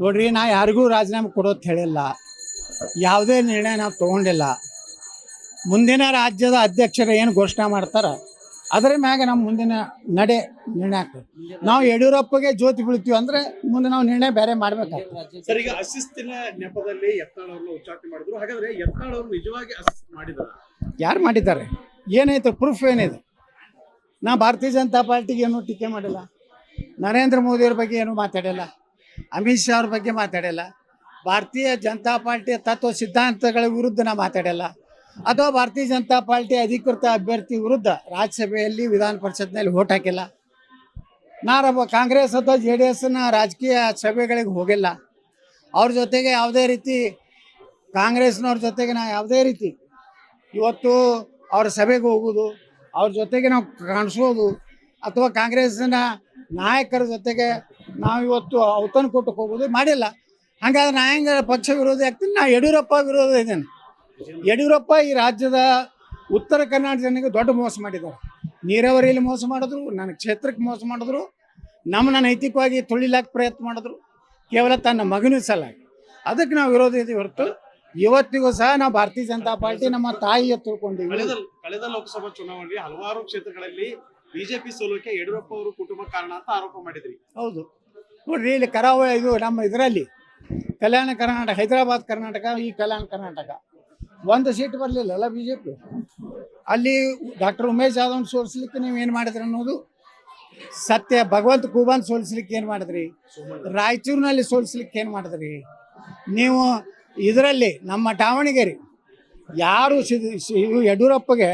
ನೋಡ್ರಿ, ನಾ ಯಾರಿಗೂ ರಾಜೀನಾಮೆ ಕೊಡೋದು ಹೇಳಿಲ್ಲ, ಯಾವುದೇ ನಿರ್ಣಯ ನಾವು ತೊಗೊಂಡಿಲ್ಲ. ಮುಂದಿನ ರಾಜ್ಯದ ಅಧ್ಯಕ್ಷರು ಏನು ಘೋಷಣೆ ಮಾಡ್ತಾರೆ ಅದರ ಮ್ಯಾಗ ನಮ್ಮ ಮುಂದಿನ ನಿರ್ಣಯ ಆಗ್ತದೆ. ನಾವು ಯಡಿಯೂರಪ್ಪಗೆ ಜ್ಯೋತಿ ಬೀಳ್ತೀವಿ ಅಂದರೆ ಮುಂದೆ ನಾವು ನಿರ್ಣಯ ಬೇರೆ ಮಾಡಬೇಕಾಗ್ತದೆ. ಸರ್, ಈಗ ಅಶಿಸ್ತಿನ ನೆಪದಲ್ಲಿ ಯತ್ನಾಳ್ ಅವ್ರನ್ನ ಉಚ್ಚಾಟನೆ ಮಾಡಿದ್ರು. ಹಾಗಾದ್ರೆ ಯತ್ನಾಳ್ ಅವರು ನಿಜವಾಗಿ ಅಸಿಸ್ಟ್ ಮಾಡಿದ್ದಾರೆ? ಯಾರು ಮಾಡಿದ್ದಾರೆ? ಏನೈತೆ? ಪ್ರೂಫ್ ಏನಿದೆ? ನಾ ಭಾರತೀಯ ಜನತಾ ಪಾರ್ಟಿಗೆ ಏನೂ ಟೀಕೆ ಮಾಡಿಲ್ಲ, ನರೇಂದ್ರ ಮೋದಿಯವ್ರ ಬಗ್ಗೆ ಏನೂ ಮಾತಾಡಿಲ್ಲ, ಅಮಿತ್ ಶಾ ಅವ್ರ ಬಗ್ಗೆ ಮಾತಾಡಿಲ್ಲ, ಭಾರತೀಯ ಜನತಾ ಪಾರ್ಟಿಯ ತತ್ವ ಸಿದ್ಧಾಂತಗಳ ವಿರುದ್ಧ ನಾ ಮಾತಾಡಿಲ್ಲ, ಅಥವಾ ಭಾರತೀಯ ಜನತಾ ಪಾರ್ಟಿ ಅಧಿಕೃತ ಅಭ್ಯರ್ಥಿ ವಿರುದ್ಧ ರಾಜ್ಯಸಭೆಯಲ್ಲಿ ವಿಧಾನ ಪರಿಷತ್ನಲ್ಲಿ ಓಟ್ ಹಾಕಿಲ್ಲ. ನಾನು ಕಾಂಗ್ರೆಸ್ ಅಥವಾ JDSನ ರಾಜಕೀಯ ಸಭೆಗಳಿಗೆ ಹೋಗಿಲ್ಲ. ಅವ್ರ ಜೊತೆಗೆ ಯಾವುದೇ ರೀತಿ ಕಾಂಗ್ರೆಸ್ನವ್ರ ಜೊತೆಗೆ ನಾವು ಯಾವುದೇ ರೀತಿ ಇವತ್ತು ಅವ್ರ ಸಭೆಗೆ ಹೋಗೋದು, ಅವ್ರ ಜೊತೆಗೆ ನಾವು ಕಾಣಿಸೋದು, ಅಥವಾ ಕಾಂಗ್ರೆಸ್ನ ನಾಯಕರ ಜೊತೆಗೆ ನಾವಿವತ್ತು ಔತಣಕೂಟಕ್ಕೆ ಹೋಗೋದು ಮಾಡಿಲ್ಲ. ಹಾಗಾದ್ರೆ ನಾ ಹೆಂಗೆ ಪಕ್ಷ ವಿರೋಧಿ ಆಗ್ತೀನಿ? ನಾ ಯಡಿಯೂರಪ್ಪ ವಿರೋಧ ಇದ್ದೇನೆ. ಯಡಿಯೂರಪ್ಪ ಈ ರಾಜ್ಯದ ಉತ್ತರ ಕರ್ನಾಟಕ ಜನರಿಗೆ ದೊಡ್ಡ ಮೋಸ ಮಾಡಿದ್ದಾರೆ. ನೀರಾವರಿಯಲ್ಲಿ ಮೋಸ ಮಾಡಿದ್ರು, ನನ್ನ ಕ್ಷೇತ್ರಕ್ಕೆ ಮೋಸ ಮಾಡಿದ್ರು, ನಮ್ಮನ್ನ ನೈತಿಕವಾಗಿ ತುಳಿಲಾಕ ಪ್ರಯತ್ನ ಮಾಡಿದ್ರು, ಕೇವಲ ತನ್ನ ಮಗನ ಸಲಾಗಿ. ಅದಕ್ಕೆ ನಾವು ವಿರೋಧ ಇದ್ದೀವಿ ಹೊರತು ಇವತ್ತಿಗೂ ಸಹ ನಾವು ಭಾರತೀಯ ಜನತಾ ಪಾರ್ಟಿ ನಮ್ಮ ತಾಯಿಯ ತಿಳ್ಕೊಂಡಿವಿ. ಕಳೆದ ಲೋಕಸಭಾ ಚುನಾವಣೆಯಲ್ಲಿ ಹಲವಾರು ಕ್ಷೇತ್ರಗಳಲ್ಲಿ ಬಿಜೆಪಿ ಸೋಲೋಕೆ ಯಡಿಯೂರಪ್ಪ ಅವರು ಕುಟುಂಬ ಕಾರಣ ಅಂತ ಆರೋಪ ಮಾಡಿದ್ರಿ. ಹೌದು, ನೋಡ್ರಿ, ಇಲ್ಲಿ ಕರಾವಳಿ ಇದು ನಮ್ಮ ಇದರಲ್ಲಿ ಕಲ್ಯಾಣ ಕರ್ನಾಟಕ, ಹೈದರಾಬಾದ್ ಕರ್ನಾಟಕ, ಈ ಕಲ್ಯಾಣ ಕರ್ನಾಟಕ ಒಂದು ಸೀಟ್ ಬರಲಿಲ್ಲಲ್ಲ BJP. ಅಲ್ಲಿ ಡಾಕ್ಟರ್ ಉಮೇಶ್ ಜಾಧವ್ ಸೋಲಿಸ್ಲಿಕ್ಕೆ ನೀವು ಏನು ಮಾಡಿದ್ರಿ ಅನ್ನೋದು ಸತ್ಯ. ಭಗವಂತ ಖೂಬಾನ್ ಸೋಲಿಸ್ಲಿಕ್ಕೆ ಏನು ಮಾಡಿದ್ರಿ? ರಾಯಚೂರಿನಲ್ಲಿ ಸೋಲಿಸ್ಲಿಕ್ಕೆ ಏನು ಮಾಡಿದ್ರಿ ನೀವು? ಇದರಲ್ಲಿ ನಮ್ಮ ದಾವಣಗೆರೆ ಯಾರು ಯಡಿಯೂರಪ್ಪಗೆ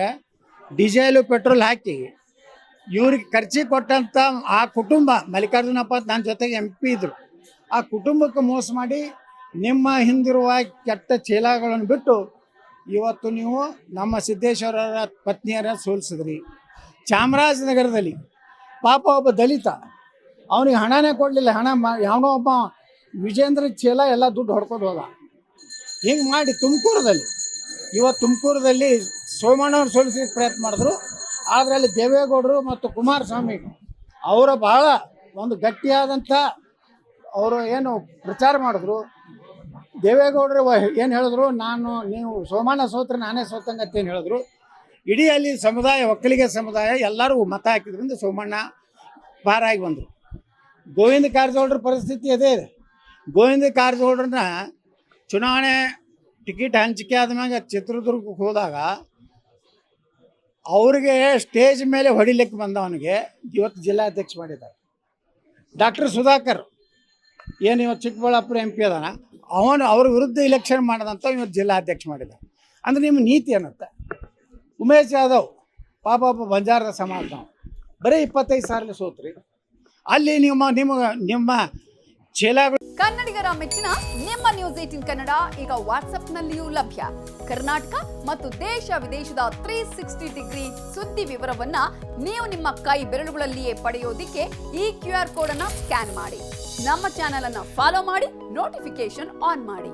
ಡೀಸೆಲು ಪೆಟ್ರೋಲ್ ಹಾಕಿ ಇವ್ರಿಗೆ ಖರ್ಚಿಗೆ ಕೊಟ್ಟಂಥ ಆ ಕುಟುಂಬ, ಮಲ್ಲಿಕಾರ್ಜುನಪ್ಪ ನನ್ನ ಜೊತೆಗೆ MP ಇದ್ರು, ಆ ಕುಟುಂಬಕ್ಕೆ ಮೋಸ ಮಾಡಿ ನಿಮ್ಮ ಹಿಂದಿರುವ ಕೆಟ್ಟ ಚೀಲಗಳನ್ನು ಬಿಟ್ಟು ಇವತ್ತು ನೀವು ನಮ್ಮ ಸಿದ್ದೇಶ್ವರರ ಪತ್ನಿಯರ ಸೋಲಿಸಿದ್ರಿ. ಚಾಮರಾಜನಗರದಲ್ಲಿ ಪಾಪ ಒಬ್ಬ ದಲಿತ, ಅವನಿಗೆ ಹಣನೇ ಕೊಡಲಿಲ್ಲ. ಯಾವನೋ ಒಬ್ಬ ವಿಜೇಂದ್ರ ಚೀಲ ಎಲ್ಲ ದುಡ್ಡು ಹೊಡ್ಕೊಂಡು ಹೋದ. ಹಿಂಗೆ ಮಾಡಿ ತುಮಕೂರದಲ್ಲಿ ಸೋಮಣ್ಣವ್ರು ಸೋಲಿಸಲಿಕ್ಕೆ ಪ್ರಯತ್ನ ಮಾಡಿದ್ರು. ಆದರೆ ಅಲ್ಲಿ ದೇವೇಗೌಡರು ಮತ್ತು ಕುಮಾರಸ್ವಾಮಿ ಅವರ ಬಹಳ ಒಂದು ಗಟ್ಟಿಯಾದಂಥ ಅವರು ಏನು ಪ್ರಚಾರ ಮಾಡಿದ್ರು. ದೇವೇಗೌಡರು ಏನು ಹೇಳಿದ್ರು, ನೀವು ಸೋಮಣ್ಣ ಸೋತ್ರೆ ನಾನೇ ಸೋತಂಗತ್ತೆ ಏನು ಹೇಳಿದ್ರು. ಇಡೀ ಅಲ್ಲಿ ಸಮುದಾಯ, ಒಕ್ಕಲಿಗ ಸಮುದಾಯ ಎಲ್ಲರೂ ಮತ ಹಾಕಿದ್ರಿಂದ ಸೋಮಣ್ಣ ಪಾರಾಗಿ ಬಂದರು. ಗೋವಿಂದ ಕಾರಜೋಳರ ಪರಿಸ್ಥಿತಿ ಅದೇ ಇದೆ. ಗೋವಿಂದ ಕಾರಜೋಳರನ್ನ ಚುನಾವಣೆ ಟಿಕೆಟ್ ಹಂಚಿಕೆ ಆದ್ಮ್ಯಾಗ ಚಿತ್ರದುರ್ಗಕ್ಕೆ ಹೋದಾಗ ಅವ್ರಿಗೆ ಸ್ಟೇಜ್ ಮೇಲೆ ಹೊಡಿಲಿಕ್ಕೆ ಬಂದವನಿಗೆ ಇವತ್ತು ಜಿಲ್ಲಾಧ್ಯಕ್ಷ ಮಾಡಿದ್ದಾರೆ. ಡಾಕ್ಟರ್ ಸುಧಾಕರ್ ಏನು ಇವತ್ತು ಚಿಕ್ಕಬಳ್ಳಾಪುರ MP ಅದಾನ, ಅವ್ರ ವಿರುದ್ಧ ಇಲೆಕ್ಷನ್ ಮಾಡೋದಂತ ಇವತ್ತು ಜಿಲ್ಲಾಧ್ಯಕ್ಷ ಮಾಡಿದ್ದಾರೆ. ಅಂದ್ರೆ ನಿಮ್ಮ ನೀತಿ ಅನ್ನತ್ತೆ. ಉಮೇಶ್ ಜಾಧವ್ ಪಾಪ ಬಂಜಾರದ ಸಮಾಜ, ಬರೀ 25 ಸಾವಿರ ಸೋತ್ರಿ. ಅಲ್ಲಿ ನಿಮ್ಮ ಚೀಲಗಳು. ಕನ್ನಡಿಗರ ಮೆಚ್ಚಿನ ನಿಮ್ಮ ನ್ಯೂಸ್ 18 ಕನ್ನಡ ಈಗ ವಾಟ್ಸ್ಆಪ್ನಲ್ಲಿಯೂ ಲಭ್ಯ. ಕರ್ನಾಟಕ ಮತ್ತು ದೇಶ ವಿದೇಶದ 360 ಡಿಗ್ರಿ ಸುದ್ದಿ ವಿವರವನ್ನ ನೀವು ನಿಮ್ಮ ಕೈ ಬೆರಳುಗಳಲ್ಲಿಯೇ ಪಡೆಯೋದಿಕ್ಕೆ ಈ QR ಕೋಡ್ ಅನ್ನ ಸ್ಕ್ಯಾನ್ ಮಾಡಿ. ನಮ್ಮ ಚಾನೆಲ್ ಅನ್ನ ಫಾಲೋ ಮಾಡಿ, ನೋಟಿಫಿಕೇಶನ್ ಆನ್ ಮಾಡಿ.